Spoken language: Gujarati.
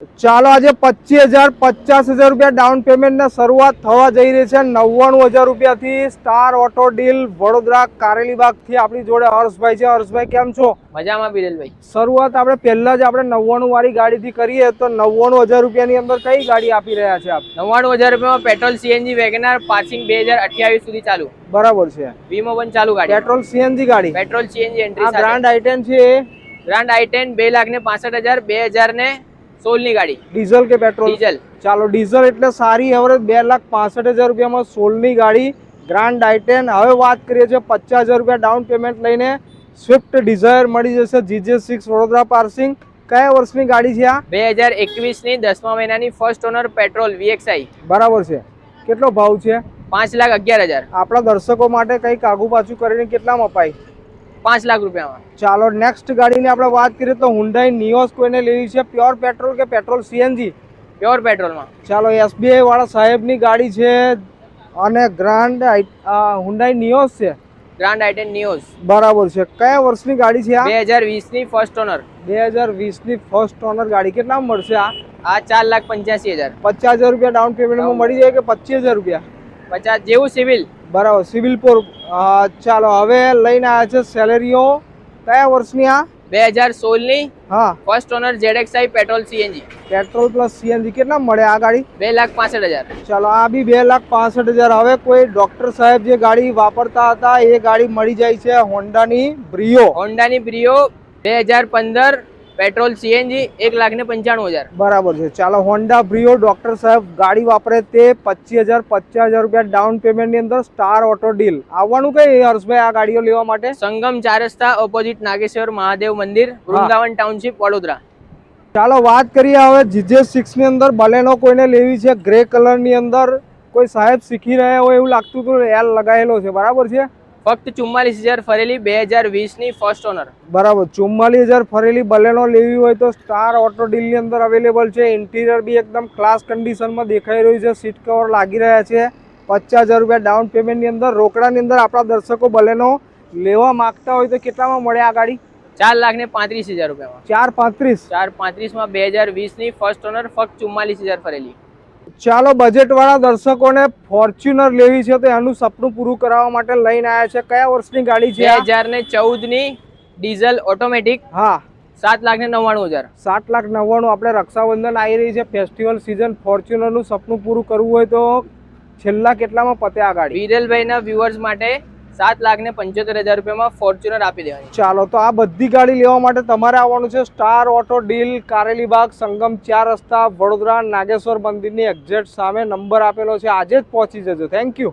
ચાલો આજે 25,000 રૂપિયા ડાઉન પેમેન્ટ ને શરૂઆત થવા જઈ રહી છે 99,000 રૂપિયાથી star auto deal Vadodara Karelibaug થી આપણી જોડે હર્ષભાઈ છે। હર્ષભાઈ કેમ છો? મજામાં બિરેલભાઈ। શરૂઆત આપણે પહેલા જ આપણે 99 વાળી ગાડીથી કરીએ તો 99,000 રૂપિયાની અંદર કઈ ગાડી આપી રહ્યા છે આપ? 99,000 રૂપિયામાં પેટ્રોલ સીએનજી વેગનાર પાસિંગ 2028 સુધી ચાલુ। બરાબર છે। વીમો પણ ચાલુ ગાડી। પેટ્રોલ સીએનજી ગાડી, પેટ્રોલ સીએનજી એન્ટ્રી આ ગ્રાન્ડ આઈ10 છે। ગ્રાન્ડ આઈ10 2,65,000 2016 ની ગાડી। ડીઝલ કે પેટ્રોલ? ડીઝલ। ચાલો ડીઝલ એટલે સારી એવરેજ 2,65,000 રૂપિયામાં 16 ની ગાડી ગ્રાન્ડ આઈ10। હવે વાત કરીએ છીએ 50,000 રૂપિયા ડાઉન પેમેન્ટ લઈને સ્વિફ્ટ ડિઝાયર મળી જશે GJ6 વડોદરા પાર્સિંગ। કયા વર્ષની ગાડી છે આ? 2021 ની 10મા મહિનાની ફર્સ્ટ ઓનર પેટ્રોલ VXI। બરાબર છે। કેટલો ભાવ છે? 5,11,000। આપણા દર્શકો માટે કંઈક આગુ પાછું કરીને કેટલામાં અપાય? 5 લાખ રૂપિયામાં। ચાલો નેક્સ્ટ ગાડીની આપણે વાત કરીએ તો હુન્ડાઈ નિયોસ કોઈને લેવી છે, પ્યોર પેટ્રોલ કે પેટ્રોલ સીએનજી? પ્યોર પેટ્રોલમાં। ચાલો SBI વાળા સાહેબની ગાડી છે અને ગ્રાન્ડ હુન્ડાઈ નિયોસ છે। ગ્રાન્ડ આઈ10 નિયોસ। બરાબર છે। કયા વર્ષની ગાડી છે આ? 2020 ની ફર્સ્ટ ઓનર। 2020 ની ફર્સ્ટ ઓનર ગાડી કેટલામાં મળશે આ? આ 4,85,000। 50,000 રૂપિયા ડાઉન પેમેન્ટમાં મળી જાય કે 25,000 રૂપિયા? 50 જેવું સિવિલ। બરાબર, સિવિલ પર। ચાલો હવે લઈને આવ્યા છે સેલેરીઓ। કયા વર્ષની આ? 2016 ની હા, first honour ZXI petrol CNG. Petrol plus CNG કેટલા મળે આ ગાડી? 2,65,000। ચાલો આ બી 2,65,000। હવે કોઈ ડોક્ટર સાહેબ જે ગાડી વાપરતા હતા એ ગાડી મળી જાય છે હોન્ડાની બ્રિયો। હોન્ડાની બ્રિયો 2015 પેટ્રોલ સીએનજી 1,95,000। બરાબર છે। ચાલો હોન્ડા બ્રિયો ડોક્ટર સાહેબ ગાડી વાપરે તે 25,000 50,000 રૂપિયા ડાઉન પેમેન્ટની અંદર સ્ટાર ઓટો ડીલ। આવવાનું કઈ હર્ષભાઈ આ ગાડીઓ લેવા માટે? સંગમ 4 રસ્તા ઓપોઝિટ નાગેશ્વર મહાદેવ મંદિર, વૃંદાવન ટાઉનશીપ, વડોદરા। ચાલો વાત કરીએ હવે GJ6 ની અંદર બલેનો કોઈને લેવી છે ગ્રે કલરની અંદર। કોઈ સાહેબ શીખી રહ્યા હોય એવું લાગતું હતું, એલ લગાવેલો છે। બરાબર છે। ફક્ત 44,000 ફરેલી 2020 ની ફર્સ્ટ ઓનર। બરાબર, 44,000 ફરેલી બલેનો લેવી હોય તો સ્ટાર ઓટો ડીલ ની અંદર અવેલેબલ છે। ઇન્ટિરિયર બી એકદમ ક્લાસ કન્ડિશનમાં દેખાઈ રહ્યું છે, સીટ કવર લાગી રહ્યા છે। 50,000 રૂપિયા ડાઉન પેમેન્ટની અંદર રોકડાની અંદર આપણા દર્શકો બલેનો લેવા માંગતા હોય તો કેટલામાં મળે આ ગાડી? 4,35,000 રૂપિયામાં। 4,35,000? 4,35 માં 2020 ની ફર્સ્ટ ઓનર ફક્ત 44,000 ફરેલી। ચાલો બજેટ વાળા દર્શકોને ફોર્ચ્યુનર લેવી છે તો એનું સપનું પૂરું કરવા માટે લઈને આવ્યા છે। કયા વર્ષની ગાડી છે? 2014 ની ડીઝલ ઓટોમેટિક। હા, 7,99,000। 7,99,000। આપણે રક્ષાબંધન આવી રહી છે, ફેસ્ટિવલ સીઝન, ફોર્ચ્યુનરનું સપનું પૂરું કરવું હોય તો છેલ્લા કેટલામાં પતે આ ગાડી? વિરેલભાઈ ના વ્યુઅર્સ માટે 7,75,000 રૂપિયામાં ફોર્ચ્યુનર આપી દેવાની। ચાલો તો આ બધી ગાડી લેવા માટે તમારે આવવાનું છે સ્ટાર ઓટો ડીલ, કારેલીબાગ, સંગમ 4 રસ્તા, વડોદરા નાગેશ્વર મંદિરની એક્ઝેક્ટ સામે। નંબર આપેલો છે, આજે જ પહોંચી જજો। Thank you.